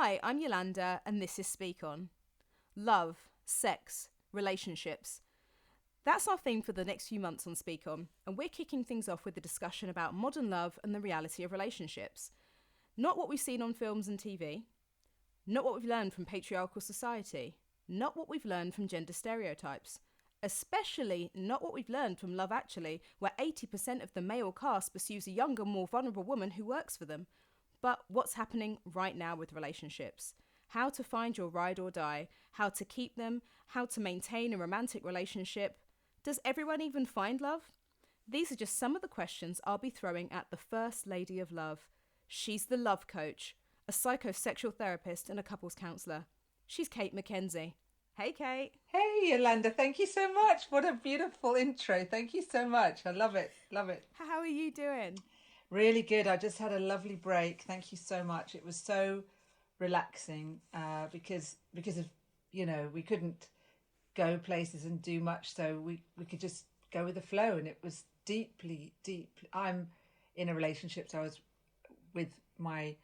Hi, I'm Yolanda, and this is Speak On. Love, sex, relationships. That's our theme for the next few months on Speak On, and we're kicking things off with a discussion about modern love and the reality of relationships. Not what we've seen on films and TV, not what we've learned from patriarchal society, not what we've learned from gender stereotypes, especially not what we've learned from Love Actually, where 80% of the male cast pursues a younger, more vulnerable woman who works for them. But what's happening right now with relationships? How to find your ride or die, how to keep them, how to maintain a romantic relationship. Does everyone even find love? These are just some of the questions I'll be throwing at the First Lady of Love. She's the love coach, a psychosexual therapist and a couples counsellor. She's Cate Mackenzie. Hey, Kate. Hey, Yolanda. Thank you so much. What a beautiful intro. Thank you so much. I love it. Love it. How are you doing? Really good. I just had a lovely break. Thank you so much. It was so relaxing because of, we couldn't go places and do much. So we could just go with the flow. And it was deeply, deep. I'm in a relationship. So I was with my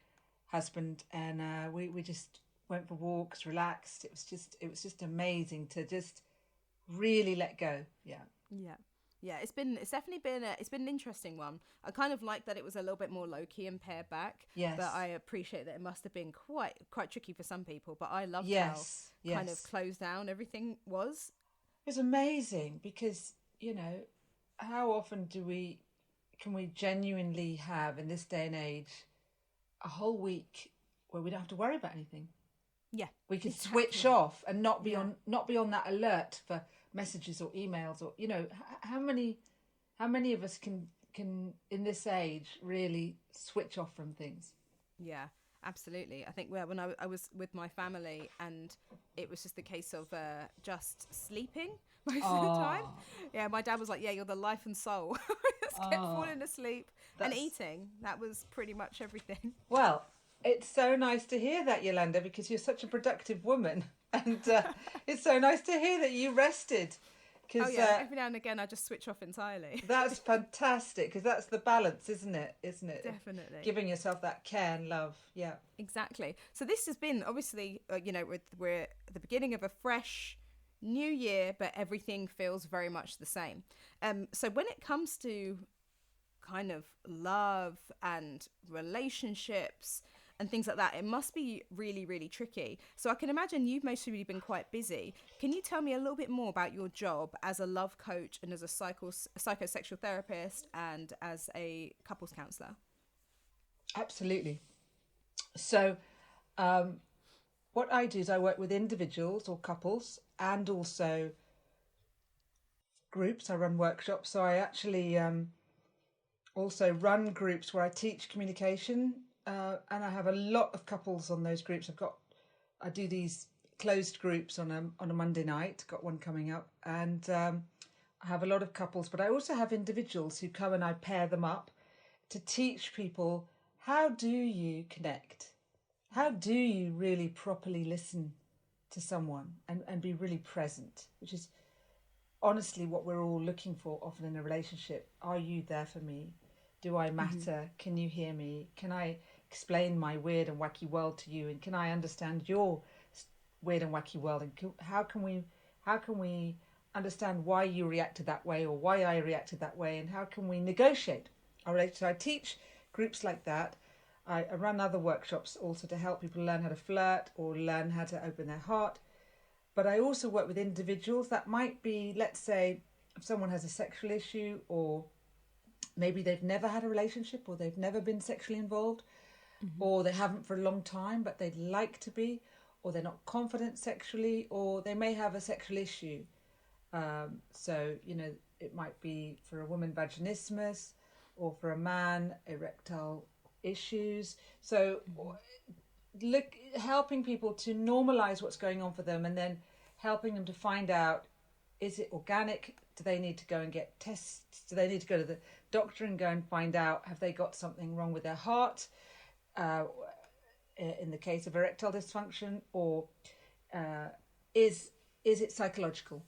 husband and we just went for walks, relaxed. It was just amazing to just really let go. Yeah. Yeah, it's definitely been it's been an interesting one. I kind of like that it was a little bit more low key and pared back. Yes. But I appreciate that it must have been quite tricky for some people. But I loved Yes. how kind of closed down everything was. It was amazing because, how often can we genuinely have in this day and age a whole week where we don't have to worry about anything? Yeah. We can exactly. switch off and not be on that alert for messages or emails or how many of us can in this age really switch off from things? Yeah, absolutely. I think when I was with my family and it was just the case of just sleeping most of the time. Yeah, my dad was like, yeah, you're the life and soul. Just kept falling asleep and eating. That was pretty much everything. Well, it's so nice to hear that, Yolanda, because you're such a productive woman. And it's so nice to hear that you rested. Every now and again I just switch off entirely. That's fantastic, because that's the balance, isn't it? Definitely. Giving yourself that care and love. Yeah. Exactly. So this has been, obviously, we're at the beginning of a fresh new year, but everything feels very much the same. So when it comes to kind of love and relationships and things like that, it must be really, really tricky. So I can imagine you've mostly been quite busy. Can you tell me a little bit more about your job as a love coach and as a psychosexual therapist and as a couples counsellor? Absolutely. So what I do is I work with individuals or couples and also groups. I run workshops. So I actually also run groups where I teach communication. And I have a lot of couples on those groups. I do these closed groups on a Monday night. Got one coming up, and I have a lot of couples. But I also have individuals who come and I pair them up to teach people, how do you connect? How do you really properly listen to someone and be really present? Which is honestly what we're all looking for often in a relationship. Are you there for me? Do I matter? Mm-hmm. Can you hear me? Can I explain my weird and wacky world to you? And can I understand your weird and wacky world? And how can we understand why you reacted that way or why I reacted that way? And how can we negotiate our relationship? So I teach groups like that. I run other workshops also to help people learn how to flirt or learn how to open their heart. But I also work with individuals. That might be, let's say, if someone has a sexual issue, or maybe they've never had a relationship, or they've never been sexually involved, mm-hmm. or they haven't for a long time, but they'd like to be, or they're not confident sexually, or they may have a sexual issue. So, it might be for a woman vaginismus, or for a man erectile issues. So helping people to normalize what's going on for them, and then helping them to find out, is it organic? Do they need to go and get tests? Do they need to go to the doctor and go and find out, have they got something wrong with their heart? In the case of erectile dysfunction, or is it psychological?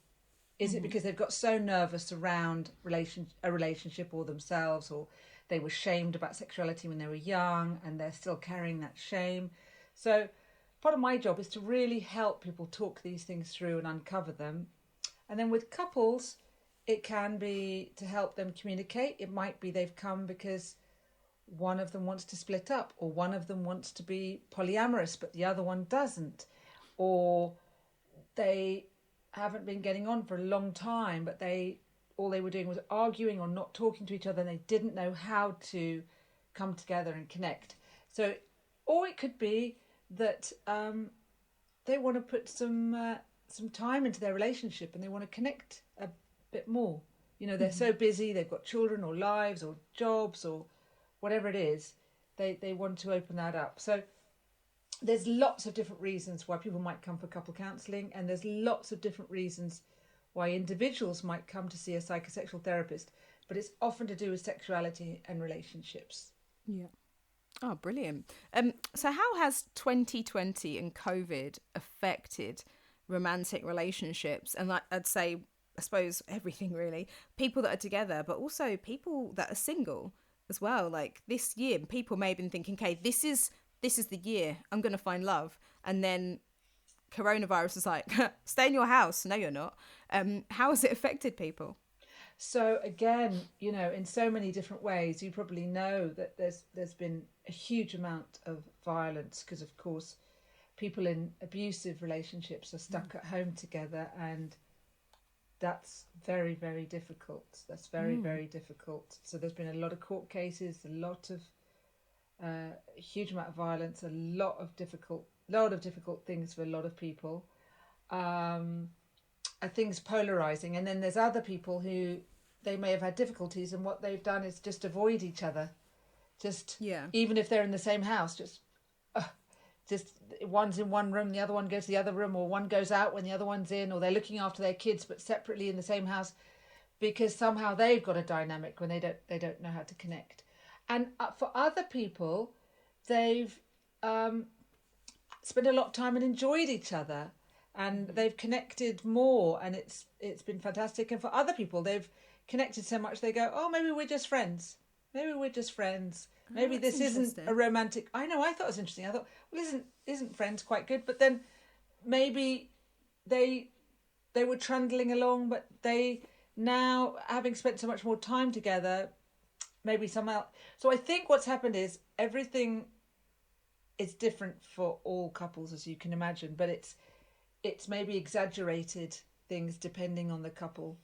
Is it because they've got so nervous around a relationship or themselves, or they were shamed about sexuality when they were young and they're still carrying that shame? So part of my job is to really help people talk these things through and uncover them. And then with couples, it can be to help them communicate. It might be they've come because one of them wants to split up, or one of them wants to be polyamorous but the other one doesn't, or they haven't been getting on for a long time, but all they were doing was arguing or not talking to each other, and they didn't know how to come together and connect. So, or it could be that they want to put some time into their relationship and they want to connect a bit more. You know, they're so busy, they've got children or lives or jobs or whatever it is, they want to open that up. So there's lots of different reasons why people might come for couple counselling, and there's lots of different reasons why individuals might come to see a psychosexual therapist, but it's often to do with sexuality and relationships. Yeah. Oh, brilliant. So how has 2020 and COVID affected romantic relationships? And like I'd say, I suppose everything really, people that are together, but also people that are single as well. Like this year, people may have been thinking, okay, this is the year I'm going to find love. And then coronavirus is like, stay in your house. No, you're not. How has it affected people? So again, you know, in so many different ways, you probably know that there's been a huge amount of violence because, of course, people in abusive relationships are stuck at home together, and that's very, very difficult. That's very, very difficult. So there's been a lot of court cases, a lot of huge amount of violence, a lot of difficult things for a lot of people. Things polarizing, and then there's other people who they may have had difficulties, and what they've done is just avoid each other, even if they're in the same house, just one's in one room, the other one goes to the other room, or one goes out when the other one's in, or they're looking after their kids but separately in the same house, because somehow they've got a dynamic when they don't know how to connect. And for other people, they've spent a lot of time and enjoyed each other, and they've connected more, and it's been fantastic. And for other people, they've connected so much they go, oh, maybe we're just friends. Maybe this isn't a romantic. I know. I thought it was interesting. I thought, well, isn't friends quite good? But then maybe they were trundling along, but they now, having spent so much more time together, maybe somehow. So I think what's happened is everything is different for all couples, as you can imagine, but it's maybe exaggerated things depending on the couple,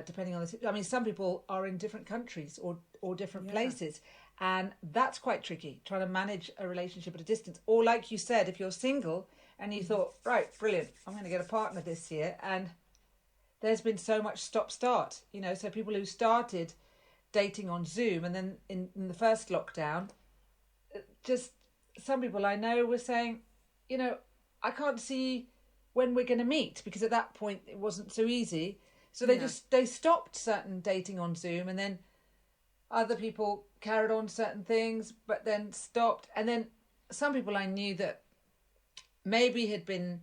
depending on the. I mean, some people are in different countries or different places, and that's quite tricky, trying to manage a relationship at a distance. Or like you said, if you're single and you thought, right, brilliant, I'm going to get a partner this year, and there's been so much stop-start, you know, so people who started dating on Zoom, and then in the first lockdown, just some people I know were saying, you know, I can't see when we're going to meet, because at that point it wasn't so easy. So they stopped certain dating on Zoom, and then other people carried on certain things, but then stopped. And then some people I knew that maybe had been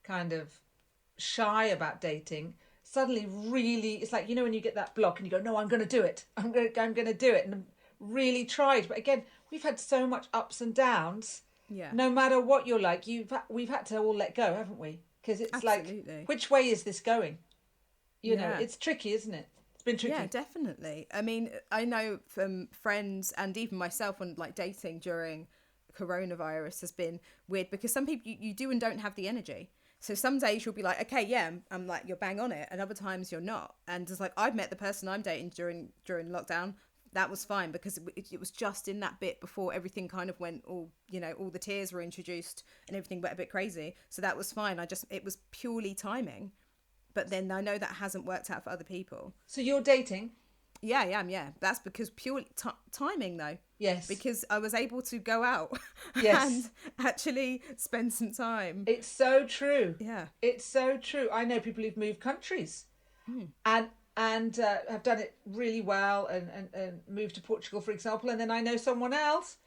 kind of shy about dating, suddenly really, it's like, you know, when you get that block and you go, no, I'm going to do it. I'm going to do it. And really tried. But again, we've had so much ups and downs. Yeah. No matter what you're like, we've had to all let go, haven't we? Because it's Absolutely. like, which way is this going? You know, it's tricky, isn't it? It's been tricky. Yeah, definitely. I mean, I know from friends and even myself, when like dating during coronavirus has been weird, because some people you do and don't have the energy. So some days you'll be like, okay, yeah, I'm like, you're bang on it, and other times you're not. And it's like, I've met the person I'm dating during lockdown. That was fine, because it was just in that bit before everything kind of went all the tears were introduced and everything went a bit crazy. So that was fine. It was purely timing. But then I know that hasn't worked out for other people. So you're dating? Yeah, I am, yeah. That's because purely timing, though. Yes. Because I was able to go out and actually spend some time. It's so true. Yeah. It's so true. I know people who've moved countries and have done it really well and moved to Portugal, for example. And then I know someone else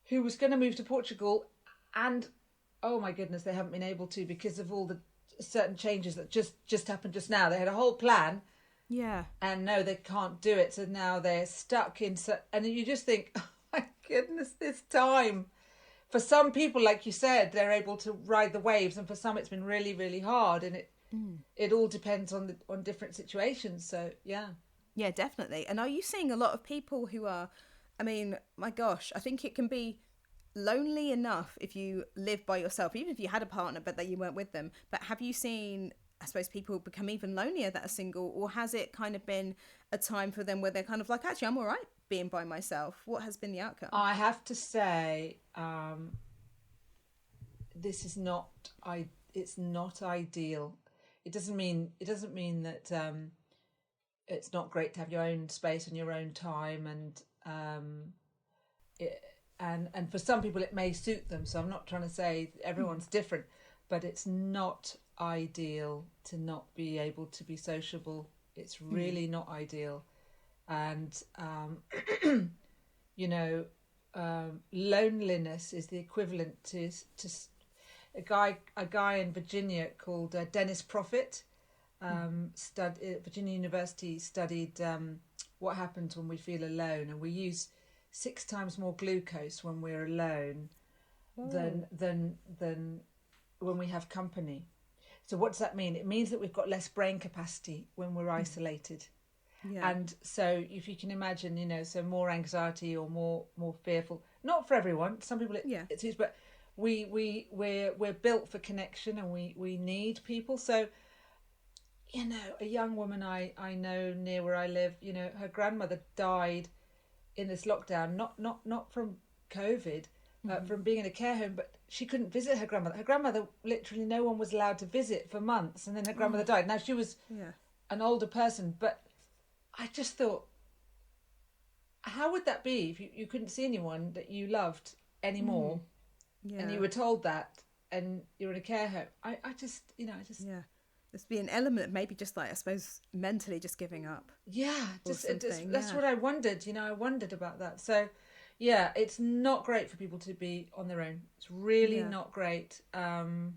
who was going to move to Portugal, and, oh my goodness, they haven't been able to because of all the certain changes that just happened just now. They had a whole plan, and no, they can't do it, so now they're stuck in and you just think, oh my goodness, this time for some people, like you said, they're able to ride the waves, and for some it's been really, really hard, and it all depends on different situations. So yeah. Yeah, definitely. And are you seeing a lot of people who are, I mean, my gosh, I think it can be lonely enough if you live by yourself, even if you had a partner but that you weren't with them. But have you seen, I suppose, people become even lonelier that are single, or has it kind of been a time for them where they're kind of like, actually, I'm all right being by myself? What has been the outcome? I have to say, this is not it's not ideal. It doesn't mean that it's not great to have your own space and your own time, and for some people it may suit them. So I'm not trying to say everyone's different, but it's not ideal to not be able to be sociable. It's really not ideal, and loneliness is the equivalent to a guy in Virginia called Dennis Profit. Virginia University studied what happens when we feel alone, and we use 6 times more glucose when we're alone than when we have company. So what does that mean? It means that we've got less brain capacity when we're isolated. Yeah. And so if you can imagine, so more anxiety or more fearful. Not for everyone. Some people it is, but we're built for connection, and we need people. So a young woman I know near where I live, her grandmother died in this lockdown, not from COVID, from being in a care home, but she couldn't visit her grandmother. Her grandmother, literally no one was allowed to visit for months, and then her grandmother died. Now, she was an older person, but I just thought, how would that be if you couldn't see anyone that you loved anymore, and you were told that, and you're in a care home? I just there's be an element of maybe just like, I suppose, mentally just giving up. Yeah, that's what I wondered. I wondered about that. So, yeah, it's not great for people to be on their own. It's really not great. And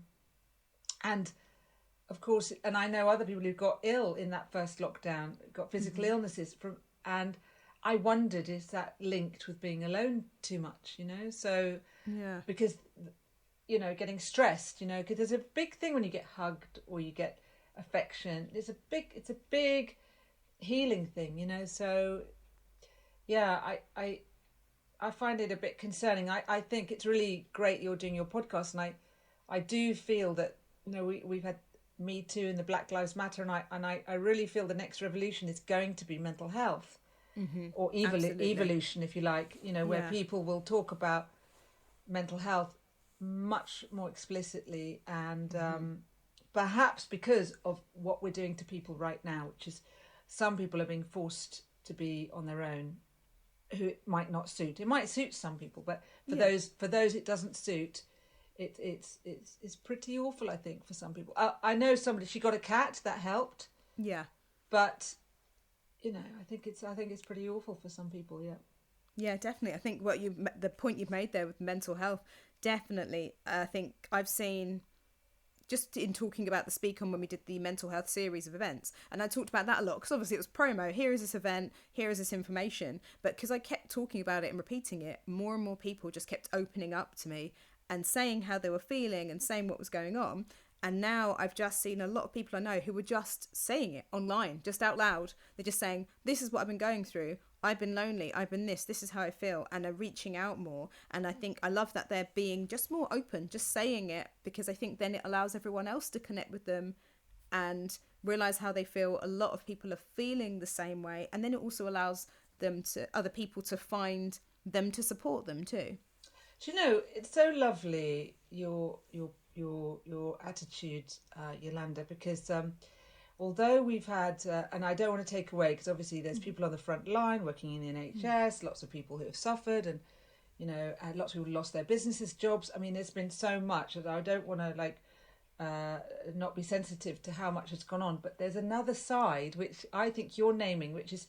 of course, and I know other people who got ill in that first lockdown, got physical illnesses and I wondered, is that linked with being alone too much? So because getting stressed, because there's a big thing when you get hugged or you get affection. It's a big healing thing, so I find it a bit concerning. I think it's really great you're doing your podcast, and I do feel that we've had Me Too and the Black Lives Matter, and I really feel the next revolution is going to be mental health, or evolution, if you like, where people will talk about mental health much more explicitly, and perhaps because of what we're doing to people right now, which is some people are being forced to be on their own, who it might not suit. It might suit some people, but for those it doesn't suit. It's pretty awful, I think, for some people. I know somebody, she got a cat, that helped. Yeah, but I think it's pretty awful for some people. Yeah, definitely. I think the point you've made there with mental health, definitely. I think I've seen, just in talking about the Speak On when we did the mental health series of events, and I talked about that a lot because obviously it was promo. Here is this event, here is this information. But because I kept talking about it and repeating it, more and more people just kept opening up to me and saying how they were feeling and saying what was going on. And now I've just seen a lot of people I know who were just saying it online, just out loud. They're just saying, this is what I've been going through. I've been lonely. I've been this is how I feel. And are reaching out more. And I think I love that they're being just more open, just saying it, because I think then it allows everyone else to connect with them and realize how they feel. A lot of people are feeling the same way. And then it also allows other people to find them to support them too. Do you know, it's so lovely, your attitude, Yolanda, because although we've had, and I don't want to take away, because obviously there's people on the front line working in the NHS, lots of people who have suffered, and lots of people who lost their businesses, jobs. I mean, there's been so much that I don't want to not be sensitive to how much has gone on. But there's another side which I think you're naming, which is,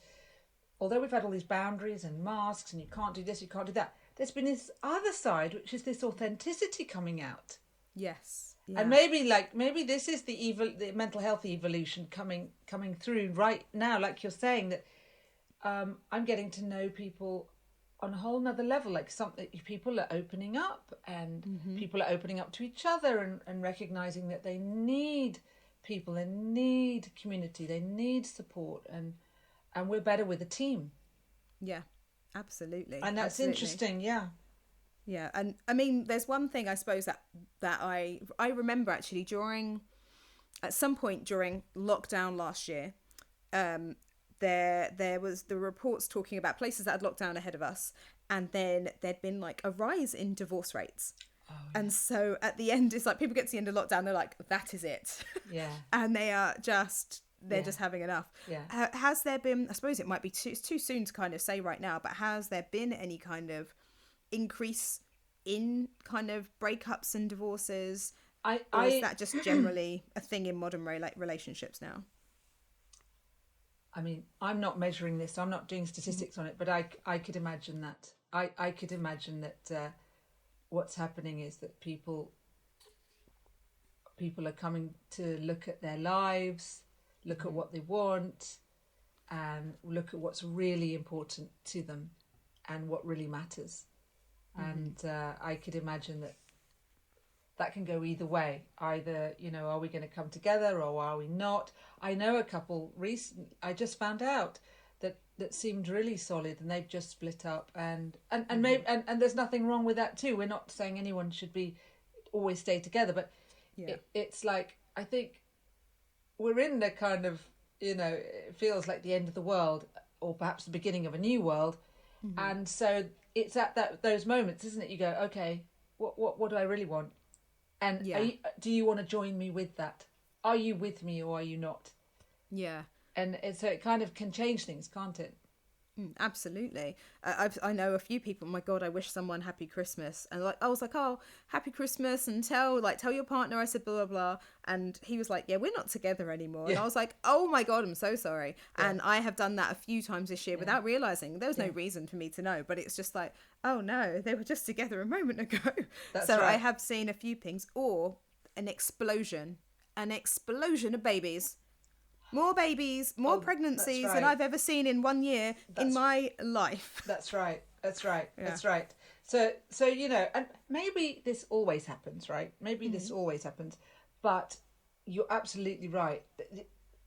although we've had all these boundaries and masks, and you can't do this, you can't do that, there's been this other side, which is this authenticity coming out. Yes. Yeah. And maybe this is the mental health evolution coming through right now, like you're saying, that I'm getting to know people on a whole nother level, like something people are opening up, and people are opening up to each other, and recognizing that they need people, they need community, they need support, and we're better with a team. Yeah, absolutely. And that's absolutely. interesting. Yeah. Yeah, and I mean, there's one thing I suppose that I remember actually at some point during lockdown last year, there was the reports talking about places that had locked down ahead of us, and then there'd been like a rise in divorce rates. Oh, And so at the end, it's like people get to the end of lockdown, they're like, that is it. yeah. And they're just having enough. Yeah. Has there been, I suppose it might be too soon to kind of say right now, but has there been any kind of increase in kind of breakups and divorces? Or is that just generally a thing in modern relationships now? I mean, I'm not measuring this, so I'm not doing statistics on it, but I could imagine that. I could imagine that what's happening is that people are coming to look at their lives, look at what they want, and look at what's really important to them and what really matters. And I could imagine that can go either way. Either, are we going to come together or are we not? I know a couple I just found out that seemed really solid, and they've just split up, and maybe and there's nothing wrong with that too. We're not saying anyone should always stay together, but it's like, I think we're in the kind of, it feels like the end of the world, or perhaps the beginning of a new world. And so it's at those moments, isn't it? You go, okay, what do I really want? And do you want to join me with that? Are you with me or are you not? Yeah. And so it kind of can change things, can't it? Absolutely. I know a few people, my God, I wish someone happy Christmas. And I was like, oh, happy Christmas, and tell your partner. I said, blah, blah, blah. And he was like, yeah, we're not together anymore. Yeah. And I was like, oh my God, I'm so sorry. Yeah. And I have done that a few times this year without realizing. There was no reason for me to know, but it's just like, oh no, they were just together a moment ago. That's right. I have seen a few things, or an explosion of babies. More babies, more pregnancies than I've ever seen in 1 year in my life. That's right. Yeah. That's right. So and maybe this always happens, right? Maybe this always happens, but you're absolutely right.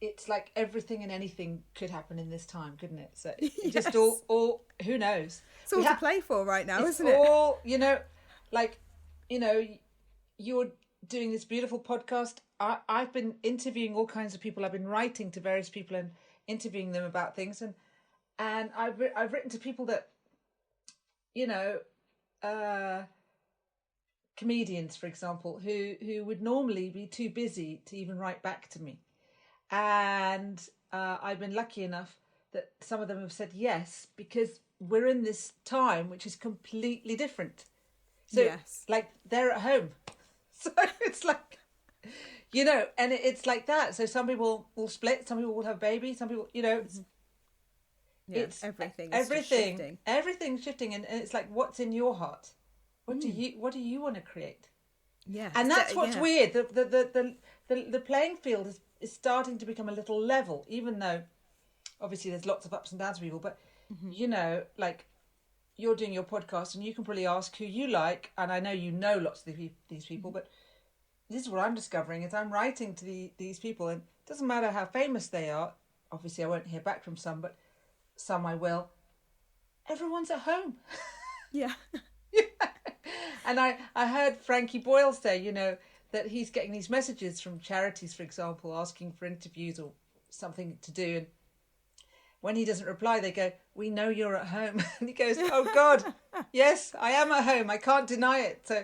It's like everything and anything could happen in this time, couldn't it? So just all who knows? It's all to play for right now, isn't it? All, you're doing this beautiful podcast. I've been interviewing all kinds of people. I've been writing to various people and interviewing them about things, and I've written to people that, comedians, for example, who would normally be too busy to even write back to me, and I've been lucky enough that some of them have said yes, because we're in this time which is completely different. So like they're at home, so it's like. And it's like that. So some people will split, some people will have babies, some people, it's everything's shifting, and it's like, what's in your heart? What do you want to create? Yeah, and that's what's weird. The playing field is starting to become a little level, even though obviously there's lots of ups and downs for people. But like you're doing your podcast, and you can probably ask who you like, and I know lots of these people, but. This is what I'm discovering as I'm writing to these people, and it doesn't matter how famous they are. Obviously, I won't hear back from some, but some I will. Everyone's at home. Yeah. And I heard Frankie Boyle say, that he's getting these messages from charities, for example, asking for interviews or something to do. And when he doesn't reply, they go, "We know you're at home." And he goes, "Oh God, yes, I am at home. I can't deny it." So.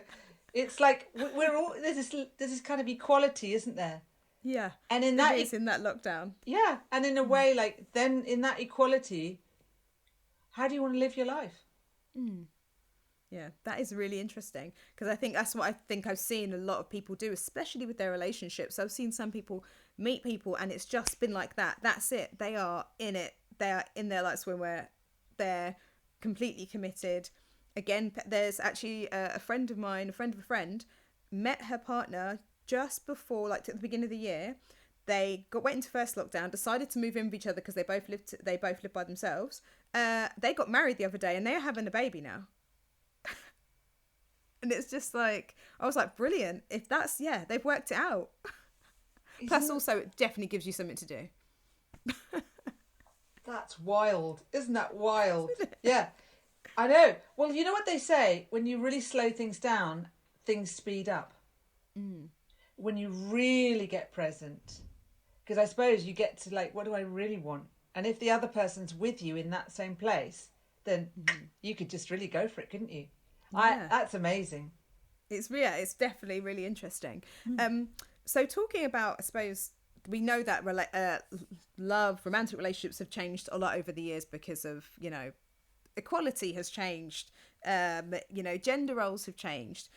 It's like we're all there's this kind of equality, isn't there? Yeah, and in that lockdown. Yeah, and in a way, like then in that equality, how do you want to live your life? Yeah, that is really interesting, because I think that's what I've seen a lot of people do, especially with their relationships. I've seen some people meet people, and it's just been like that. That's it. They are in it. They are in their lives where they're completely committed. Again, there's actually a friend of mine, a friend of a friend, met her partner just before, like at the beginning of the year. went into first lockdown, decided to move in with each other because they both lived by themselves. They got married the other day and they're having a baby now. And it's just like, I was like, brilliant. If that's, they've worked it out. Plus also it definitely gives you something to do. That's wild. Isn't that wild? Yeah, I know. Well, you know what they say? When you really slow things down, things speed up. When you really get present. Because I suppose you get to like, what do I really want? And if the other person's with you in that same place, then you could just really go for it, couldn't you? Yeah. That's amazing. It's definitely really interesting. So talking about, I suppose, we know that romantic relationships have changed a lot over the years because of, equality has changed, gender roles have changed.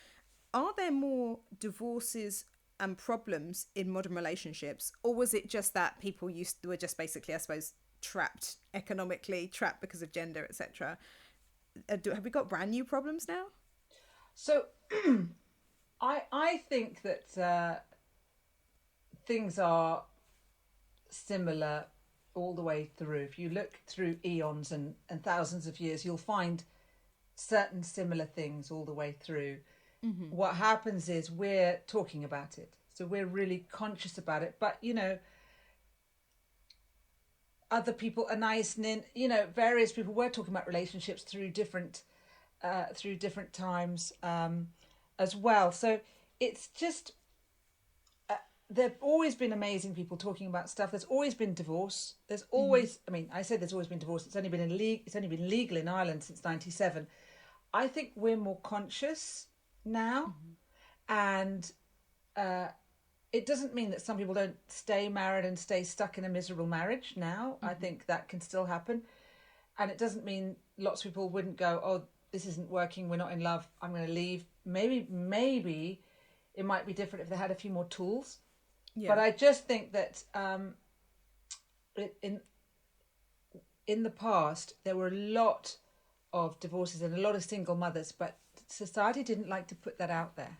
Are there more divorces and problems in modern relationships, or was it just that people were just basically, I suppose, trapped economically, trapped because of gender, etc.? Have we got brand new problems now? So I think that things are similar all the way through. If you look through eons and thousands of years, you'll find certain similar things all the way through. What happens is we're talking about it. So we're really conscious about it. But, other people are nice, and various people were talking about relationships through different times as well. So it's just there've always been amazing people talking about stuff. There's always been divorce. There's always, I say there's always been divorce. It's only been legal in Ireland since '97. I think we're more conscious now, and it doesn't mean that some people don't stay married and stay stuck in a miserable marriage now. I think that can still happen. And it doesn't mean lots of people wouldn't go, oh, this isn't working, we're not in love, I'm going to leave. Maybe it might be different if they had a few more tools. But I just think that in the past, there were a lot of divorces and a lot of single mothers, but society didn't like to put that out there.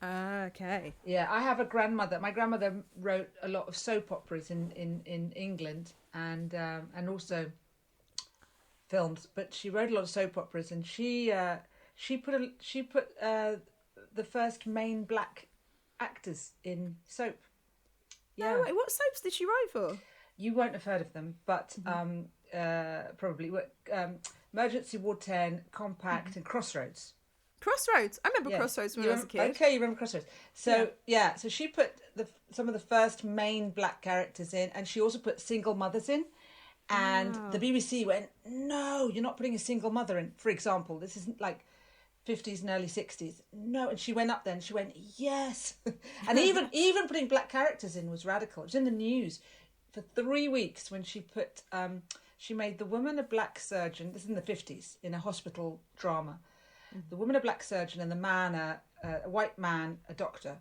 Okay. Yeah, I have a grandmother. My grandmother wrote a lot of soap operas in England and also films. But she wrote a lot of soap operas, and she put the first main black actors in soap. Yeah. Oh, what soaps did she write for? You won't have heard of them, but probably Emergency Ward 10, Compact, and Crossroads. Crossroads. I remember Crossroads when I was a kid. Okay, you remember Crossroads. So so she put some of the first main black characters in, and she also put single mothers in. And the BBC went, no, you're not putting a single mother in. For example, this isn't like 50s and early 60s. No, and she went up there and she went, yes. And even putting black characters in was radical. It was in the news for 3 weeks when she put, she made the woman a black surgeon. This is in the 50s in a hospital drama. The woman a black surgeon and the man a white man a doctor.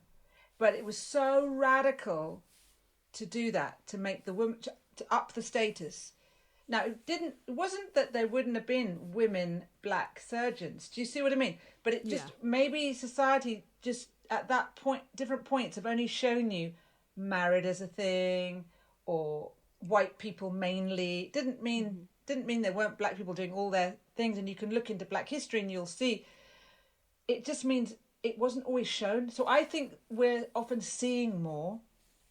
But it was so radical to do that, to make the woman to up the status. Now it wasn't that there wouldn't have been women black surgeons. Do you see what I mean? But it just maybe society just at that point, different points have only shown you married as a thing or white people mainly. Didn't mean there weren't black people doing all their things, and you can look into black history and you'll see it just means it wasn't always shown. So I think we're often seeing more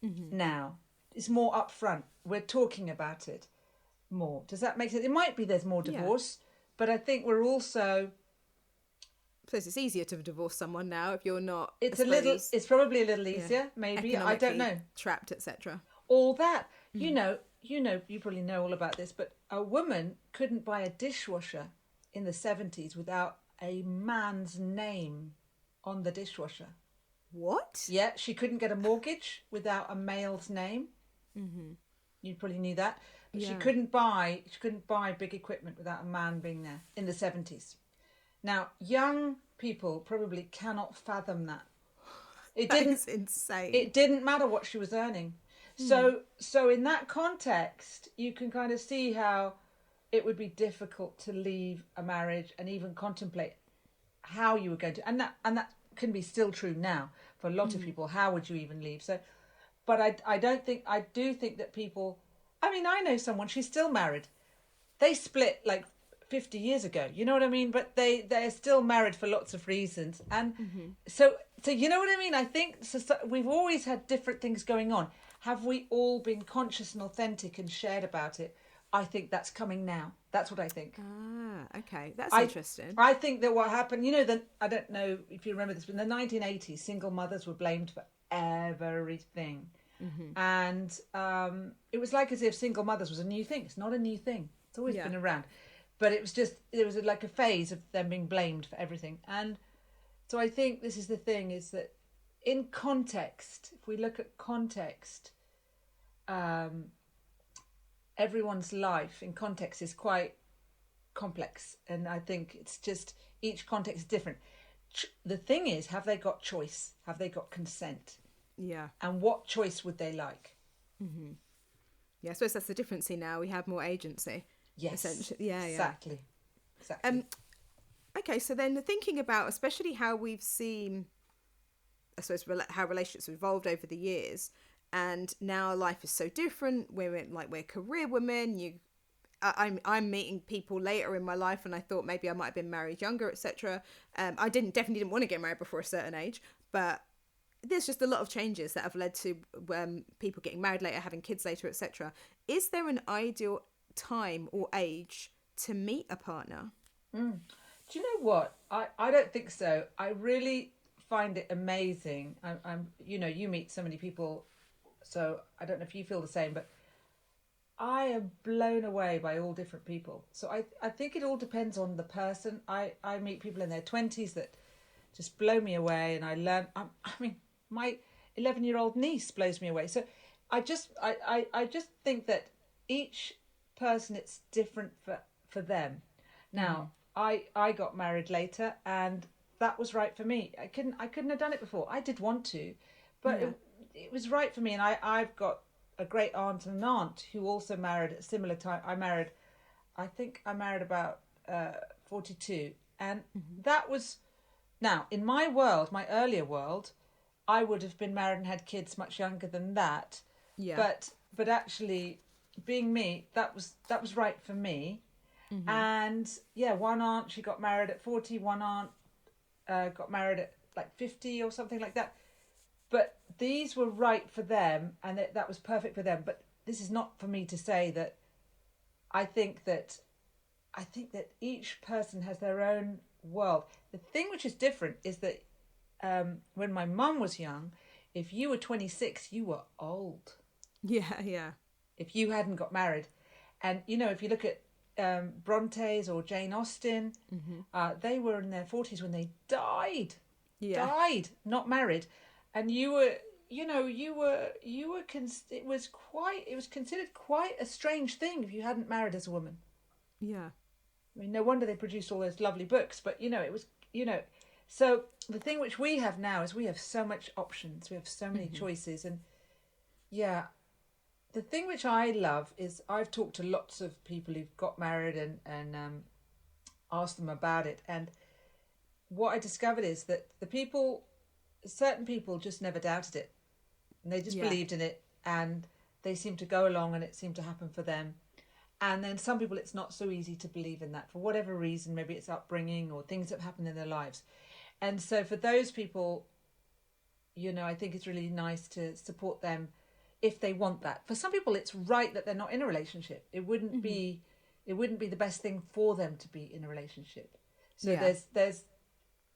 now. It's more upfront. We're talking about it more. Does that make sense? It might be there's more divorce, but I think we're also... I suppose it's easier to divorce someone now if you're not... It's probably a little easier, maybe. I don't know. Trapped, etc. All that. You probably know all about this, but a woman couldn't buy a dishwasher in the 70s without a man's name on the dishwasher. What? Yeah, she couldn't get a mortgage without a male's name. You probably knew that. But she couldn't buy big equipment without a man being there in the 70s. Now, young people probably cannot fathom that. That's insane. It didn't matter what she was earning. So in that context, you can kind of see how it would be difficult to leave a marriage and even contemplate how you were going to, and that can be still true now for a lot of people. How would you even leave? So but I don't think, I do think that people, I mean, I know someone, she's still married. They split like 50 years ago, you know what I mean? But they're still married for lots of reasons. And so you know what I mean? I think we've always had different things going on. Have we all been conscious and authentic and shared about it? I think that's coming now. That's what I think. Ah, okay. That's I, interesting. I think that what happened, you know, I don't know if you remember this, but in the 1980s, single mothers were blamed for everything. And it was like as if single mothers was a new thing. It's not a new thing. It's always been around. But it was just, there was like a phase of them being blamed for everything. And so I think this is the thing, is that in context, if we look at context, everyone's life in context is quite complex. And I think it's just, each context is different. The thing is, have they got choice? Have they got consent? Yeah. And what choice would they like? Yeah, I suppose that's the difference here now. We have more agency. Yes. Essentially. Yeah, Exactly. Okay, so then thinking about especially how we've seen, I suppose, how relationships have evolved over the years, and now life is so different. We're career women. I'm meeting people later in my life, and I thought maybe I might have been married younger, etc. I definitely didn't want to get married before a certain age, but there's just a lot of changes that have led to people getting married later, having kids later, etc. Is there an ideal time or age to meet a partner? Do you know what? I don't think so. I really find it amazing. I'm you know, you meet so many people, so I don't know if you feel the same, but I am blown away by all different people. So I think it all depends on the person. I meet people in their 20s that just blow me away, and I learn. I mean, my 11-year-old niece blows me away. So I just think that each person, it's different for them. Now, I got married later, and that was right for me. I couldn't have done it before. I did want to, but it was right for me. And I've got a great aunt and an aunt who also married at a similar time. I think I married about 42, and that was, now in my world, my earlier world, I would have been married and had kids much younger than that. Yeah. But actually, being me, that was right for me. And yeah, one aunt, she got married at 40. One aunt got married at like 50 or something like that. But these were right for them, and that was perfect for them. But this is not for me to say that. I think that each person has their own world. The thing which is different is that when my mum was young, if you were 26, you were old. Yeah. If you hadn't got married. And, you know, if you look at Brontes or Jane Austen, they were in their 40s when they died. Died, not married. And you were, you know, it was considered quite a strange thing if you hadn't married as a woman. Yeah. I mean, no wonder they produced all those lovely books, but, you know, it was, you know, so the thing which we have now is we have so much options. We have so many choices. And yeah, the thing which I love is I've talked to lots of people who've got married and asked them about it. And what I discovered is that certain people just never doubted it. And they just believed in it, and they seemed to go along, and it seemed to happen for them. And then some people, it's not so easy to believe in that for whatever reason. Maybe it's upbringing or things that happen in their lives. And so for those people, you know, I think it's really nice to support them if they want that. For some people, it's right that they're not in a relationship. It wouldn't be the best thing for them to be in a relationship. So there's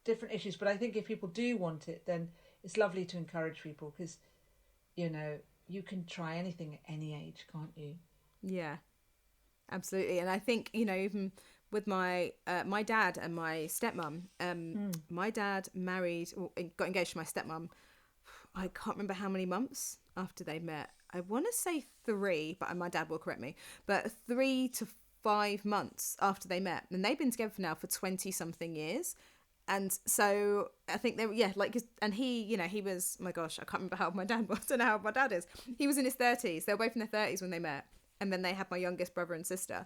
different issues. But I think if people do want it, then it's lovely to encourage people, because, you know, you can try anything at any age, can't you? Yeah, absolutely. And I think, you know, even with my dad and my stepmom, my dad got engaged to my stepmom, I can't remember how many months after they met. I want to say 3, but my dad will correct me, but 3 to 5 months after they met. And they've been together for 20 something years. And so I think they were, and he, you know, he was, my gosh, I can't remember how my dad was. I don't know how my dad is. He was in his 30s. They were both in their 30s when they met. And then they had my youngest brother and sister.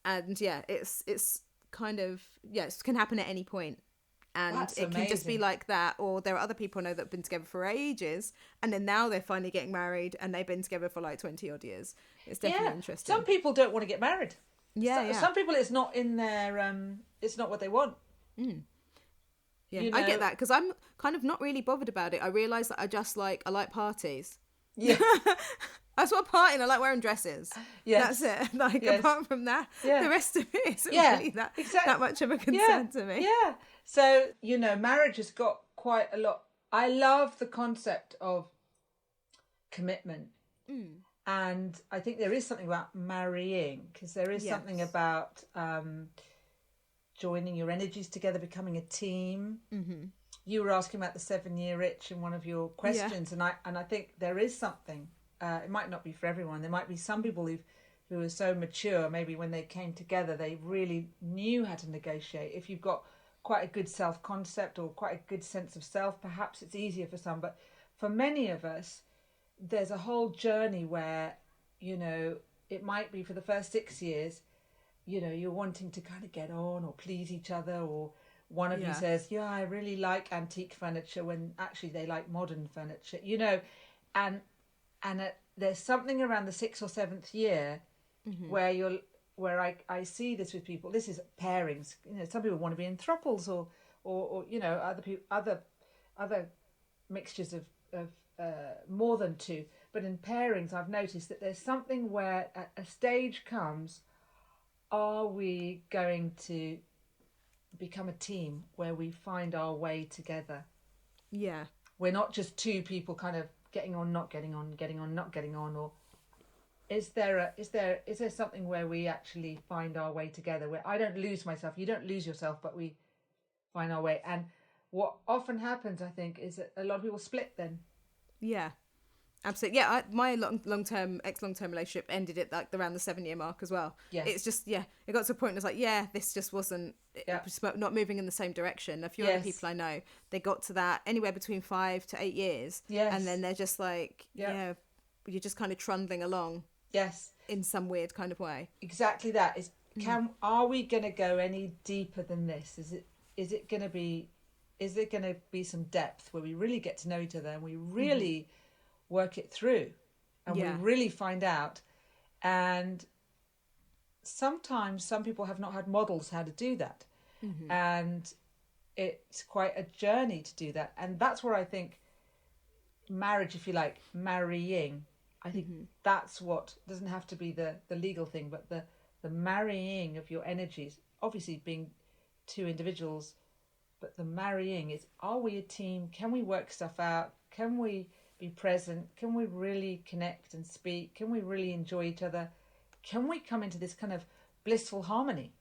And yeah, it's kind of, it can happen at any point. And That's it can just be amazing. like that. Or there are other people I know that have been together for ages, and then now they're finally getting married, and they've been together for like 20 odd years. It's definitely Yeah. Some interesting. people don't want to get married. Yeah, yeah. Some people, it's not in their, it's not what they want. Yeah, You I get know. that because I'm kind of not really bothered about it. I realise that I like parties. Yeah. That's what partying. I like wearing dresses. That's Yes. it. Like Yes. apart from that, Yeah. the rest of it isn't Yeah. really that Exactly. much of a Yeah. concern to me. Yeah. So, marriage has got quite a lot. I love the concept of commitment. And I think there is something about marrying, because there is something Yes. about joining your energies together, becoming a team. You were asking about the 7-year itch in one of your questions, and I think there is something. It might not be for everyone. There might be some people who are so mature. Maybe when they came together, they really knew how to negotiate. If you've got quite a good self concept or quite a good sense of self, perhaps it's easier for some. But for many of us, there's a whole journey where, it might be for the first 6 years, you're wanting to kind of get on or please each other, or one of you says, yeah, I really like antique furniture, when actually they like modern furniture, and there's something around the 6th or 7th year where I see this with people. This is pairings. Some people want to be in throuples or other people, other mixtures of more than two. But in pairings, I've noticed that there's something where a stage comes. Are we going to become a team where we find our way together? Yeah. We're not just two people kind of getting on, not getting on, getting on, not getting on, or is there something where we actually find our way together, where I don't lose myself, you don't lose yourself, but we find our way? And what often happens, I think, is that a lot of people split then. Yeah. Absolutely. Yeah, my long-term relationship ended at like around the 7-year mark as well. Yes. It's just, it got to a point, it was like, this just wasn't, it was not moving in the same direction. A few other people I know, they got to that anywhere between 5 to 8 years. Yes. And then they're just like, you're just kind of trundling along. Yes. In some weird kind of way. Exactly that. Are we going to go any deeper than this? Is it going to be some depth where we really get to know each other and we really work it through, and we really find out? And sometimes some people have not had models how to do that, and it's quite a journey to do that. And that's where I think marriage, if you like, marrying, I think that's what doesn't have to be the legal thing, but the marrying of your energies, obviously being two individuals, but the marrying is, are we a team? Can we work stuff out? Can we be present? Can we really connect and speak? Can we really enjoy each other? Can we come into this kind of blissful harmony?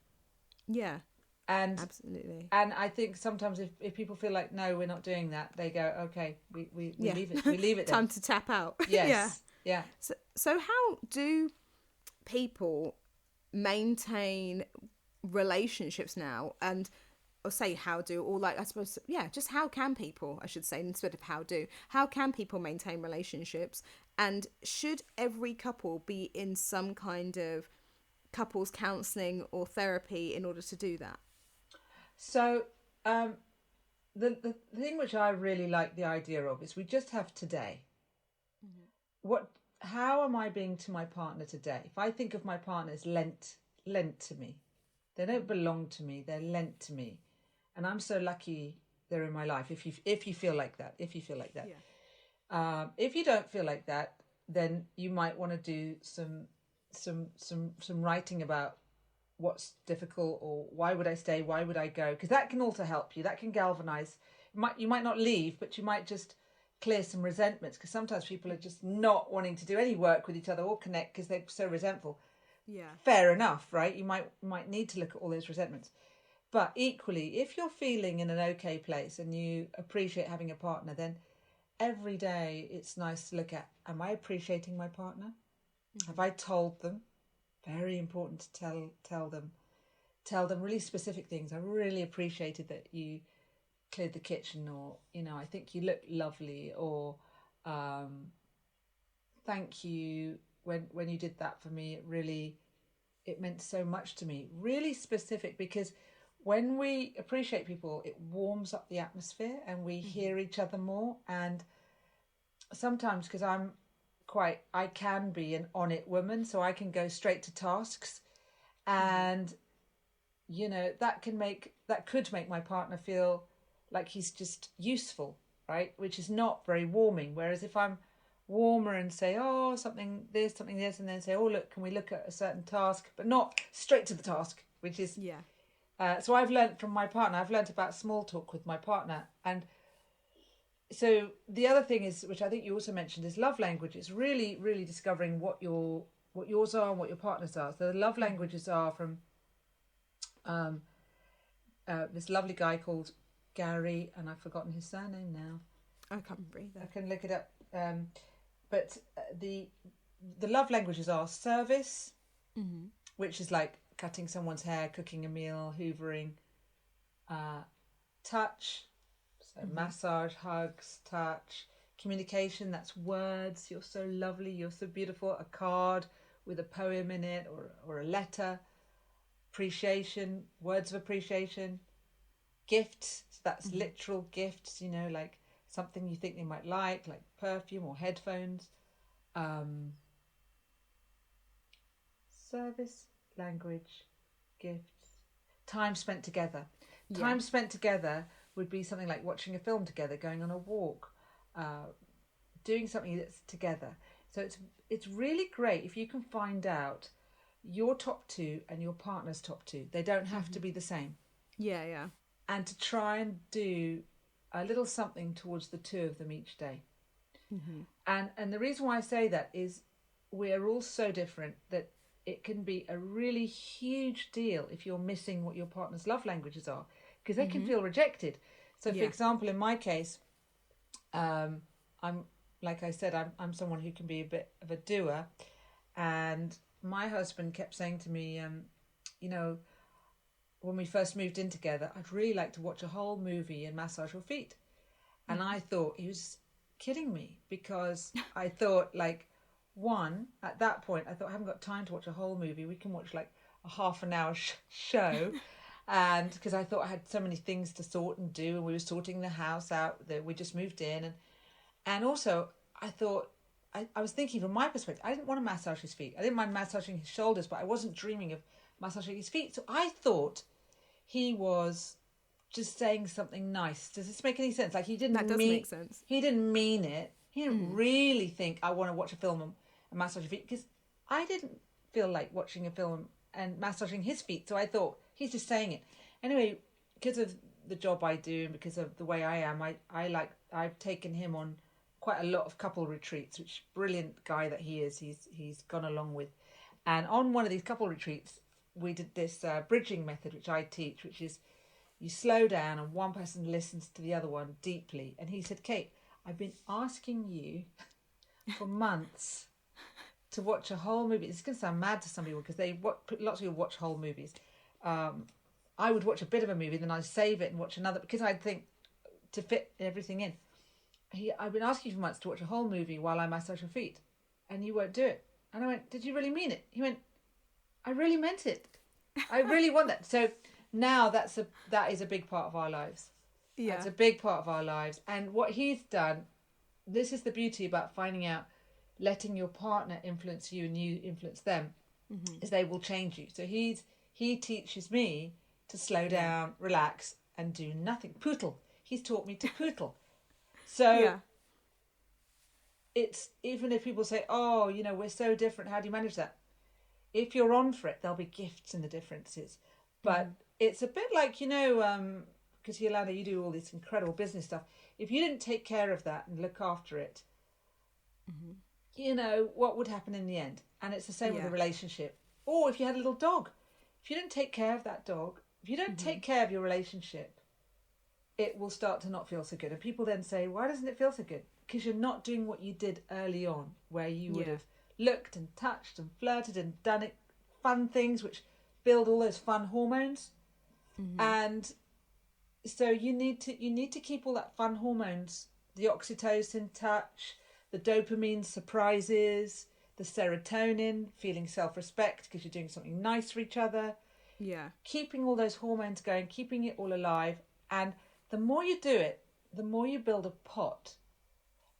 Yeah. And absolutely. And I think sometimes if people feel like, no, we're not doing that, they go, okay, we leave it. We leave it. Time to tap out. Yes. Yeah. So how do people maintain relationships now? And or say how do, or like, I suppose, just how can people, I should say, instead of how can people maintain relationships? And should every couple be in some kind of couples counselling or therapy in order to do that? So the thing which I really like the idea of is we just have today. How am I being to my partner today? If I think of my partner as lent to me, they don't belong to me, they're lent to me. And I'm so lucky they're in my life. If you feel like that, If you don't feel like that, then you might want to do some writing about what's difficult, or why would I stay? Why would I go? Because that can also help you. That can galvanize. You might not leave, but you might just clear some resentments, because sometimes people are just not wanting to do any work with each other or connect because they're so resentful. Yeah. Fair enough, right? You might need to look at all those resentments. But equally, if you're feeling in an okay place and you appreciate having a partner, then every day it's nice to look at, am I appreciating my partner? Have I told them? Very important to tell them really specific things. I really appreciated that you cleared the kitchen, or I think you look lovely, or thank you when you did that for me. It meant so much to me. Really specific, because when we appreciate people, it warms up the atmosphere and we hear each other more. And sometimes, because I can be an on it woman, so I can go straight to tasks, and that could make my partner feel like he's just useful, right? Which is not very warming. Whereas if I'm warmer and say, oh, something this, and then say, oh, look, can we look at a certain task, but not straight to the task, which is so I've learnt from my partner. I've learnt about small talk with my partner. And so the other thing is, which I think you also mentioned, is love language. It's really, really discovering what yours are and what your partner's are. So the love languages are from this lovely guy called Gary, and I've forgotten his surname now. I can't remember either. I can look it up. But the love languages are service, which is like cutting someone's hair, cooking a meal, hoovering, touch, so massage, hugs, touch, communication, that's words, you're so lovely, you're so beautiful, a card with a poem in it or a letter, appreciation, words of appreciation, gifts, so that's literal gifts, like something you think they might like perfume or headphones, service, language, gifts, time spent together. Time spent together would be something like watching a film together, going on a walk, doing something that's together. So it's really great if you can find out your top two and your partner's top two. They don't have to be the same. Yeah. And to try and do a little something towards the two of them each day. And the reason why I say that is we're all so different that it can be a really huge deal if you're missing what your partner's love languages are, because they can feel rejected. So, for example, in my case, I'm like I said, I'm someone who can be a bit of a doer, and my husband kept saying to me, when we first moved in together, I'd really like to watch a whole movie and massage your feet, and I thought he was kidding me, because I thought, like, at that point I thought, I haven't got time to watch a whole movie, we can watch like a half an hour show. And because I thought I had so many things to sort and do, and we were sorting the house out, that we just moved in, and also I thought, I was thinking from my perspective, I didn't want to massage his feet. I didn't mind massaging his shoulders, but I wasn't dreaming of massaging his feet. So I thought he was just saying something nice. Does this make any sense? Like, he didn't That does make sense. He didn't mean it. He didn't really think I want to watch a film and massage your feet, because I didn't feel like watching a film and massaging his feet. So I thought, he's just saying it. Anyway, because of the job I do and because of the way I am, I've taken him on quite a lot of couple retreats, which brilliant guy that he is. He's gone along with. And on one of these couple retreats, we did this bridging method, which I teach, which is you slow down and one person listens to the other one deeply. And he said, Kate, I've been asking you for months to watch a whole movie. This is going to sound mad to some people, because lots of people watch whole movies. I would watch a bit of a movie, then I'd save it and watch another, because I'd think to fit everything in. I've been asking you for months to watch a whole movie while I massage your feet, and you won't do it. And I went, did you really mean it? He went, I really meant it. I really want that. So now that is a big part of our lives. Yeah. It's a big part of our lives. And what he's done, this is the beauty about finding out, letting your partner influence you and you influence them, is they will change you. So he teaches me to slow down, relax, and do nothing. Poodle. He's taught me to poodle. So it's, even if people say, oh, we're so different, how do you manage that? If you're on for it, there'll be gifts in the differences. But it's a bit like, because Yolanda, you do all this incredible business stuff. If you didn't take care of that and look after it, what would happen in the end? And it's the same with a relationship. Or if you had a little dog, if you don't take care of that dog, if you don't take care of your relationship, it will start to not feel so good. And people then say, why doesn't it feel so good? Because you're not doing what you did early on, where you would have looked and touched and flirted and done fun things which build all those fun hormones. And so you need to keep all that fun hormones, the oxytocin, touch, the dopamine, surprises, the serotonin, feeling self-respect because you're doing something nice for each other. Yeah. keeping all those hormones going, keeping it all alive. And the more you do it, the more you build a pot,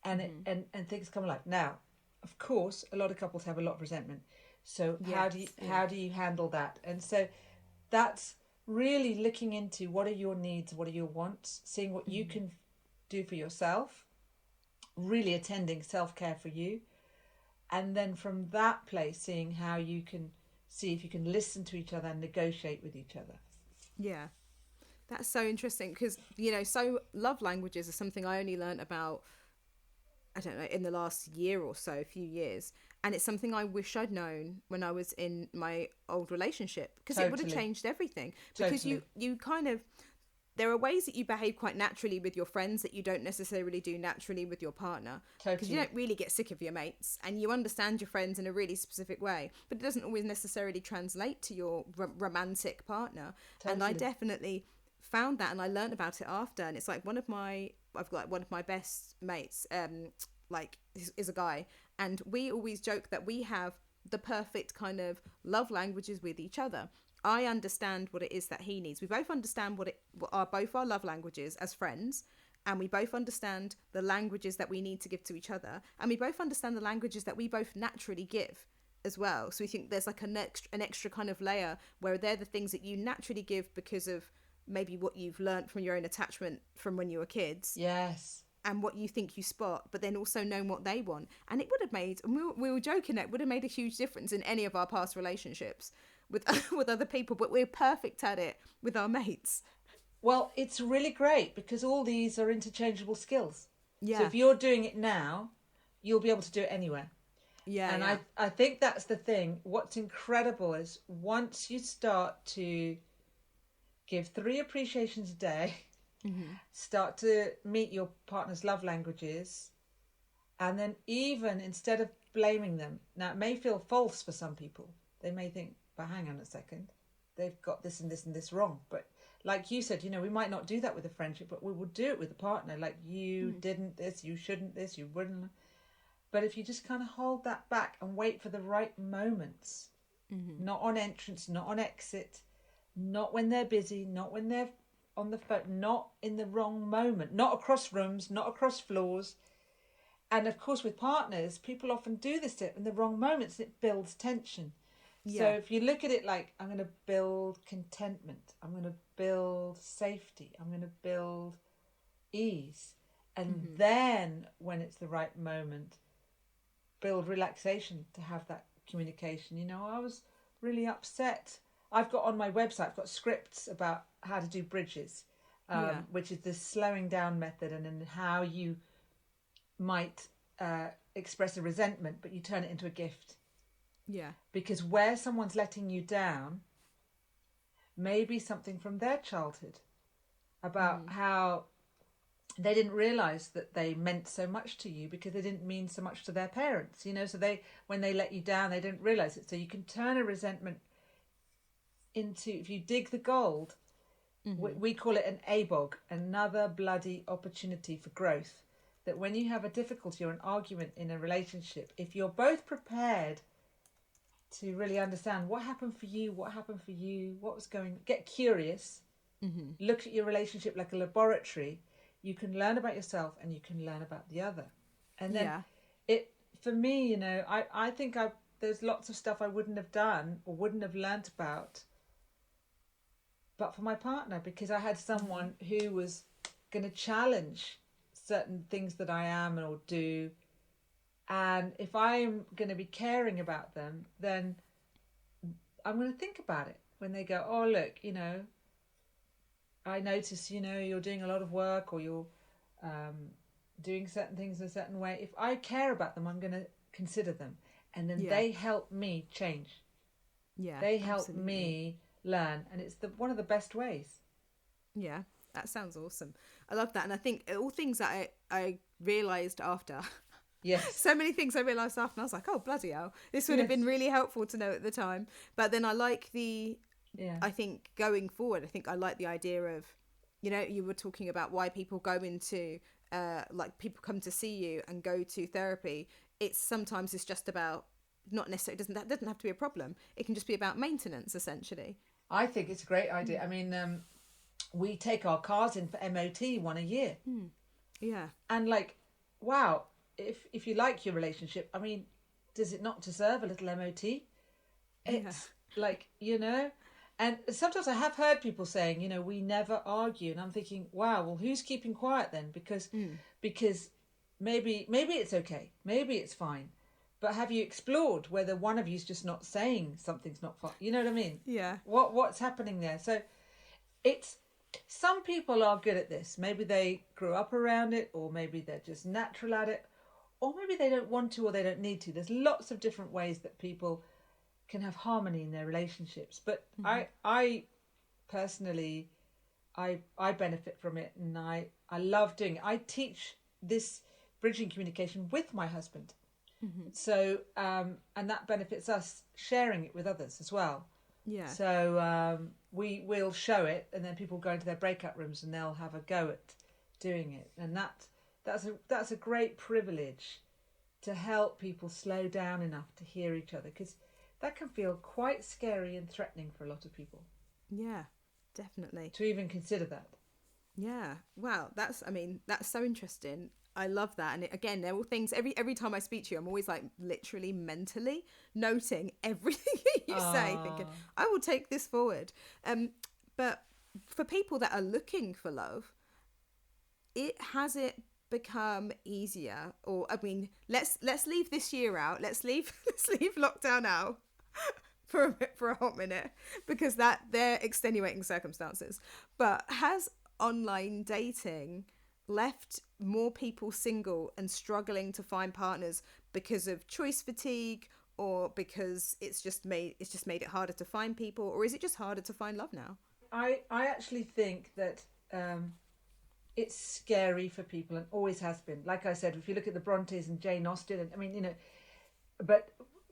and and things come alive. Now, of course, a lot of couples have a lot of resentment. So how do you handle that? And so that's really looking into what are your needs, what are your wants, seeing what you can do for yourself, really attending self-care for you, and then from that place seeing how you can see if you can listen to each other and negotiate with each other. Yeah. That's so interesting because, so love languages are something I only learned about, I don't know, in the last year or so, a few years. And it's something I wish I'd known when I was in my old relationship, because it would have changed everything. Because you kind of, there are ways that you behave quite naturally with your friends that you don't necessarily do naturally with your partner. Because you don't really get sick of your mates and you understand your friends in a really specific way, but it doesn't always necessarily translate to your romantic partner. And I definitely found that, and I learned about it after. And it's like I've got one of my best mates, is a guy, and we always joke that we have the perfect kind of love languages with each other. I understand what it is that he needs. We both understand what are both our love languages as friends, and we both understand the languages that we need to give to each other, and we both understand the languages that we both naturally give as well. So we think there's like an extra kind of layer where they're the things that you naturally give because of maybe what you've learned from your own attachment from when you were kids. Yes. And what you think you spot, but then also knowing what they want. And it would have made, and we were joking, it would have made a huge difference in any of our past relationships with with other people, but we're perfect at it with our mates. Well, it's really great because all these are interchangeable skills. Yeah. So if you're doing it now, you'll be able to do it anywhere. Yeah. And I think that's the thing. What's incredible is once you start to give 3 appreciations a day, start to meet your partner's love languages, and then even instead of blaming them, now it may feel false for some people. They may think, but hang on a second, they've got this and this and this wrong. But like you said, we might not do that with a friendship, but we will do it with a partner. Like, you didn't this, you shouldn't this, you wouldn't. But if you just kind of hold that back and wait for the right moments, not on entrance, not on exit, not when they're busy, not when they're on the phone, not in the wrong moment, not across rooms, not across floors. And of course with partners, people often do this in the wrong moments, and it builds tension. So if you look at it like, I'm going to build contentment, I'm going to build safety, I'm going to build ease, and then when it's the right moment, build relaxation to have that communication. I was really upset. I've got on my website, I've got scripts about how to do bridges, which is the slowing down method, and then how you might express a resentment, but you turn it into a gift. Yeah. Because where someone's letting you down may be something from their childhood about how they didn't realise that they meant so much to you because they didn't mean so much to their parents, so when they let you down, they didn't realise it. So you can turn a resentment into, if you dig the gold, we call it an ABOG, another bloody opportunity for growth. That when you have a difficulty or an argument in a relationship, if you're both prepared to really understand what happened for you, what was get curious, look at your relationship like a laboratory, you can learn about yourself and you can learn about the other. And then for me, I think there's lots of stuff I wouldn't have done or wouldn't have learnt about, but for my partner, because I had someone who was going to challenge certain things that I am or do. And if I'm going to be caring about them, then I'm going to think about it when they go, oh, look, I notice, you're doing a lot of work, or you're doing certain things in a certain way. If I care about them, I'm going to consider them. And then they help me change. Yeah, they help me learn. And it's one of the best ways. Yeah, that sounds awesome. I love that. And I think all things that I realised after... Yes. So many things I realised after, and I was like, oh, bloody hell. This would have been really helpful to know at the time. But then I like I think going forward, I think I like the idea of, you were talking about why people go into, people come to see you and go to therapy. Sometimes it's just about, not necessarily, that doesn't have to be a problem. It can just be about maintenance, essentially. I think it's a great idea. I mean, we take our cars in for MOT one a year. Yeah. And like, wow, if you like your relationship, I mean, does it not deserve a little MOT? It's like, and sometimes I have heard people saying, we never argue. And I'm thinking, wow, well, who's keeping quiet then? Because maybe it's okay. Maybe it's fine. But have you explored whether one of you's just not saying something's not fine? You know what I mean? Yeah. What's happening there? So it's, some people are good at this. Maybe they grew up around it, or maybe they're just natural at it, or maybe they don't want to, or they don't need to. There's lots of different ways that people can have harmony in their relationships. But I personally, I benefit from it, and I love doing it. I teach this bridging communication with my husband. So, and that benefits us sharing it with others as well. Yeah. So we will show it, and then people go into their breakout rooms and they'll have a go at doing it. And that's a great privilege, to help people slow down enough to hear each other, because that can feel quite scary and threatening for a lot of people. Yeah, definitely. To even consider that. Yeah. Wow. That's so interesting. I love that. And again, they're all things, every time I speak to you, I'm always like literally mentally noting everything that you say, thinking, I will take this forward. But for people that are looking for love, has it become easier? Or, I mean, let's leave this year out. Let's leave lockdown out for a hot minute, because they're extenuating circumstances. But has online dating left more people single and struggling to find partners because of choice fatigue, or because it's just made it harder to find people, or is it just harder to find love now? I actually think that it's scary for people, and always has been. Like I said, if you look at the Brontes and Jane Austen, and I mean, but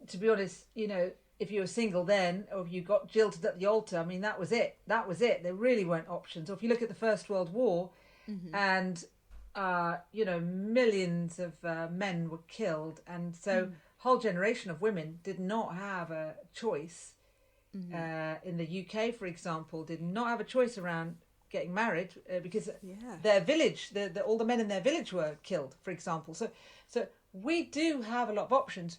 to be honest, if you were single then, or if you got jilted at the altar, I mean, that was it. There really weren't options. Or if you look at the First World War, and millions of men were killed, and so whole generation of women did not have a choice. In the UK, for example, did not have a choice around getting married, because their village, all the men in their village were killed, for example. So we do have a lot of options.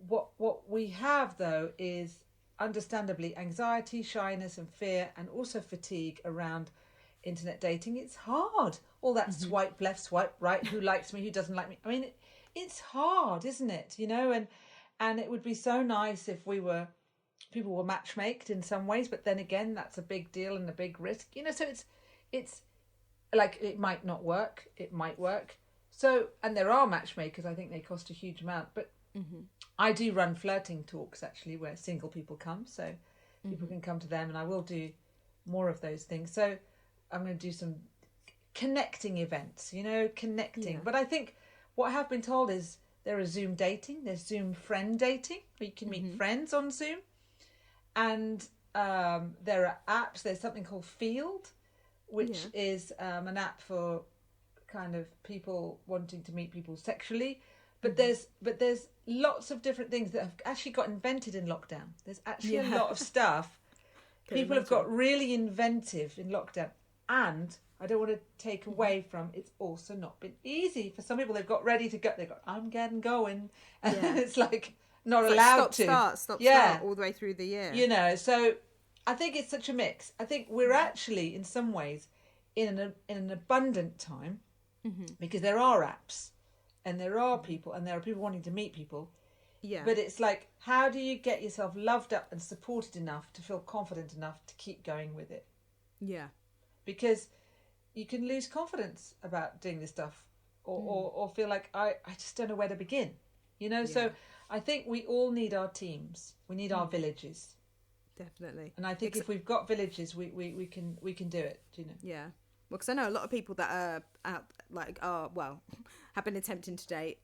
What we have, though, is understandably anxiety, shyness and fear, and also fatigue around internet dating. It's hard. All that swipe left, swipe right, who likes me, who doesn't like me. I mean, it's hard, isn't it? And it would be so nice if people were matchmaked in some ways, but then again, that's a big deal and a big risk. So it's like, it might not work, it might work. So, and there are matchmakers, I think they cost a huge amount, but I do run flirting talks, actually, where single people come, so people can come to them, and I will do more of those things. So I'm going to do some connecting events, connecting. But I think what I have been told is there is Zoom dating, there's Zoom friend dating, where you can meet friends on Zoom. And there are apps. There's something called Field, which is an app for kind of people wanting to meet people sexually. But there's lots of different things that have actually got invented in lockdown. There's actually a lot of stuff. People have got really inventive in lockdown. And I don't want to take away from, it's also not been easy. For some people, they've got ready to go. They've got, I'm getting going. And it's like, not allowed to. Stop all the way through the year. So I think it's such a mix. I think we're actually, in some ways, in an abundant time, because there are apps, and there are people, and there are people wanting to meet people. Yeah. But it's like, how do you get yourself loved up and supported enough to feel confident enough to keep going with it? Yeah. Because you can lose confidence about doing this stuff, or feel like, I just don't know where to begin. So I think we all need our teams. We need our villages. Definitely. And I think if we've got villages, we can do it. Yeah. Well, because I know a lot of people that have been attempting to date,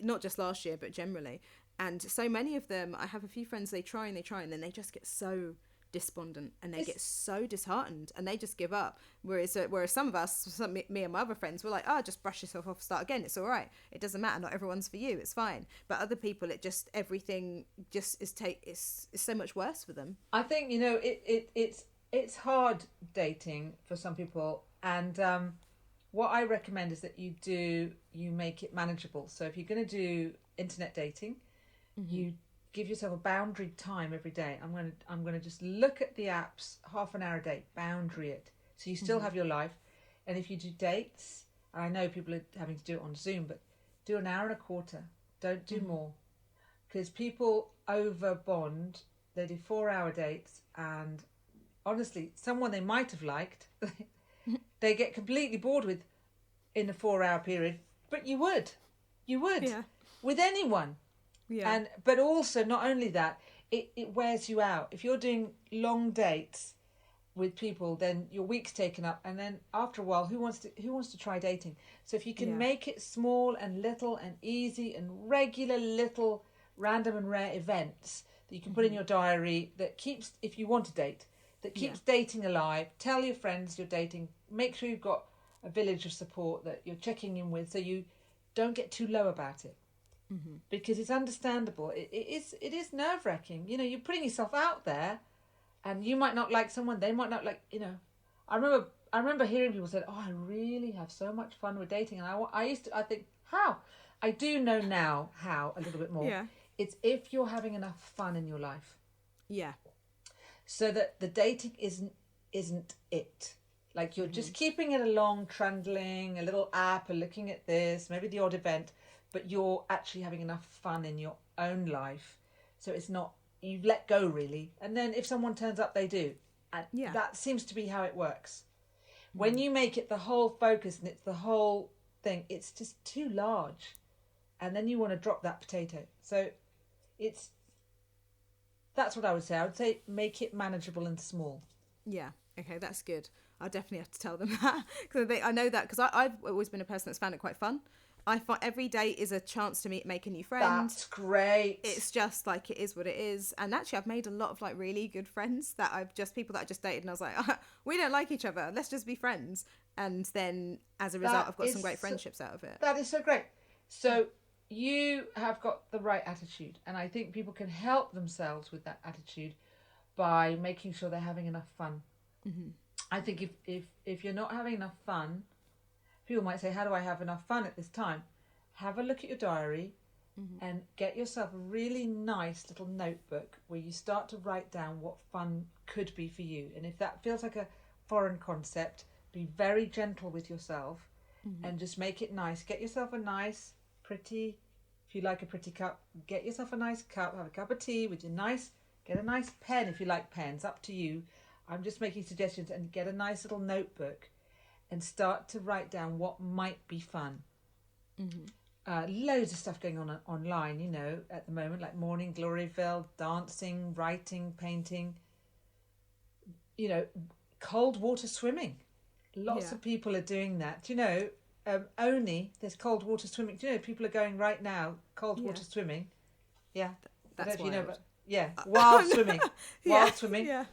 not just last year, but generally. And so many of them, I have a few friends, they try and then they just get so despondent, and they get so disheartened and they just give up. Whereas some of us, me and my other friends, were like, oh, just brush yourself off, start again, it's all right, it doesn't matter, not everyone's for you, it's fine. But other people, it just, everything just is so much worse for them. I think, you know, it's hard dating for some people, and what I recommend is that you make it manageable. So if you're going to do internet dating, you give yourself a boundary time every day. I'm going to just look at the apps half an hour a day, boundary it. So you still have your life. And if you do dates, and I know people are having to do it on Zoom, but do an hour and a quarter. Don't do more. Because people over bond. They do 4-hour dates, and honestly, someone they might have liked, they get completely bored with in a 4-hour period. But you would. Yeah. With anyone. Yeah. But also, not only that, it wears you out. If you're doing long dates with people, then your week's taken up, and then after a while, who wants to try dating? So if you can make it small and little and easy and regular little random and rare events that you can put in your diary, that keeps, if you want to date, that keeps dating alive. Tell your friends you're dating. Make sure you've got a village of support that you're checking in with, so you don't get too low about it. Because it's understandable. It is nerve-wracking. You know, you're putting yourself out there, and you might not like someone, they might not like, you know. I remember hearing people say, oh, I really have so much fun with dating. And I think, how? I do know now how, a little bit more. Yeah. It's if you're having enough fun in your life. Yeah. So that the dating isn't it. Like, you're just keeping it along, trundling, a little app, or looking at this, maybe the odd event, but you're actually having enough fun in your own life. So it's not, you've let go, really. And then if someone turns up, they do. And that seems to be how it works. When you make it the whole focus and it's the whole thing, it's just too large. And then you want to drop that potato. So that's what I would say. I would say make it manageable and small. Yeah. Okay, that's good. I'll definitely have to tell them that. Because I know that, because I've always been a person that's found it quite fun. I find every day is a chance to make a new friend. That's great. It's just like, it is what it is. And actually, I've made a lot of like really good friends people that I just dated, and I was like, we don't like each other, let's just be friends. And then as a result, I've got some great friendships out of it. That is so great. So you have got the right attitude, and I think people can help themselves with that attitude by making sure they're having enough fun. I think if you're not having enough fun, people might say, how do I have enough fun at this time? Have a look at your diary and get yourself a really nice little notebook where you start to write down what fun could be for you. And if that feels like a foreign concept, be very gentle with yourself and just make it nice. Get yourself a nice, pretty, if you like a pretty cup, get yourself a nice cup, have a cup of tea with your get a nice pen if you like pens, up to you. I'm just making suggestions, and get a nice little notebook and start to write down what might be fun. Loads of stuff going on online, you know, at the moment, like Morning Gloryville, dancing, writing, painting, you know, cold water swimming. Lots of people are doing that. Do you know, there's cold water swimming. Do you know, people are going right now, cold water swimming. Yeah. That's wild. You know, but wild swimming. Wild swimming. Yeah.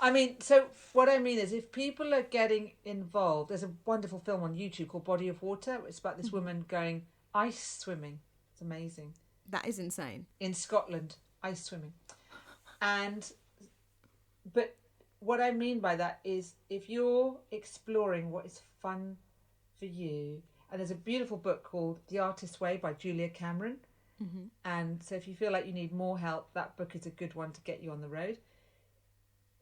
I mean, so what I mean is, if people are getting involved, there's a wonderful film on YouTube called Body of Water. It's about this woman going ice swimming. It's amazing. That is insane. In Scotland, ice swimming. But what I mean by that is, if you're exploring what is fun for you, and there's a beautiful book called The Artist's Way by Julia Cameron. And so if you feel like you need more help, that book is a good one to get you on the road.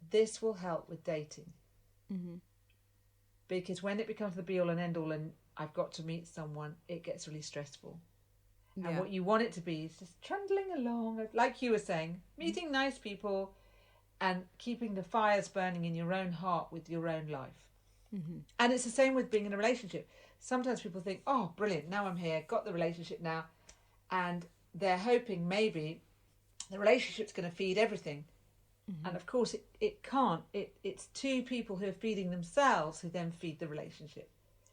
This will help with dating. Because when it becomes the be all and end all and I've got to meet someone, it gets really stressful. And what you want it to be is just trundling along, like you were saying, meeting nice people and keeping the fires burning in your own heart with your own life. And it's the same with being in a relationship. Sometimes people think, oh, brilliant, now I'm here, got the relationship now. And they're hoping maybe the relationship's going to feed everything. And of course it can't. It's two people who are feeding themselves who then feed the relationship.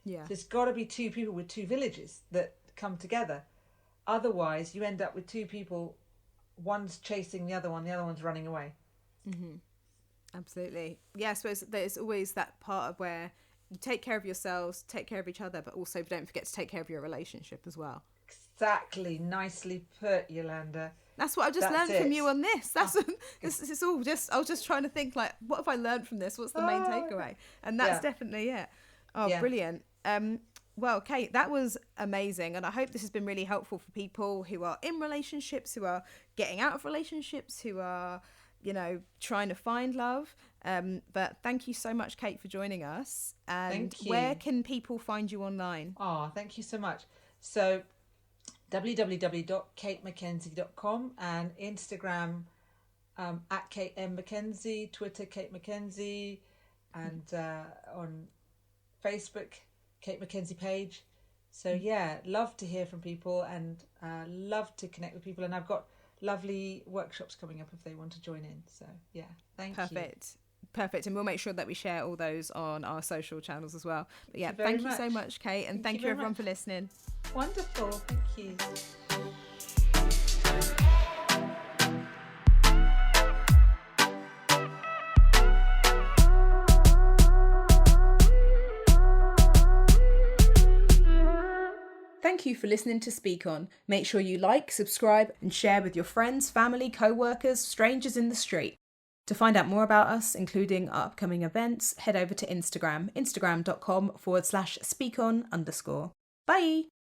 There's got to be two people with two villages that come together. Otherwise you end up with two people, one's chasing the other one's running away. Absolutely. Yeah, I suppose there's always that part of where you take care of yourselves, take care of each other, but also don't forget to take care of your relationship as well. Exactly. Nicely put, Yolanda. That's what I've just That's learned from it. you on this. It's all just, I was just trying to think like, what have I learned from this? What's the main takeaway? And that's definitely it. Oh, Yeah. brilliant. Well, Kate, that was amazing. And I hope this has been really helpful for people who are in relationships, who are getting out of relationships, who are, trying to find love. But thank you so much, Kate, for joining us. And Thank you. where can people find you online? Oh, thank you so much. So www.catemackenzie.com and Instagram at Cate M. Mackenzie, Twitter Cate Mackenzie, and on Facebook Cate Mackenzie page. So yeah, love to hear from people and love to connect with people, and I've got lovely workshops coming up if they want to join in. So yeah, thank you. Perfect. And we'll make sure that we share all those on our social channels as well. But yeah, Thank thank you so much, Kate. And thank you everyone for listening. Wonderful. Thank you. Thank you for listening to Speak On. Make sure you like, subscribe, and share with your friends, family, co-workers, strangers in the street. To find out more about us, including our upcoming events, head over to Instagram, instagram.com/speakon_. Bye!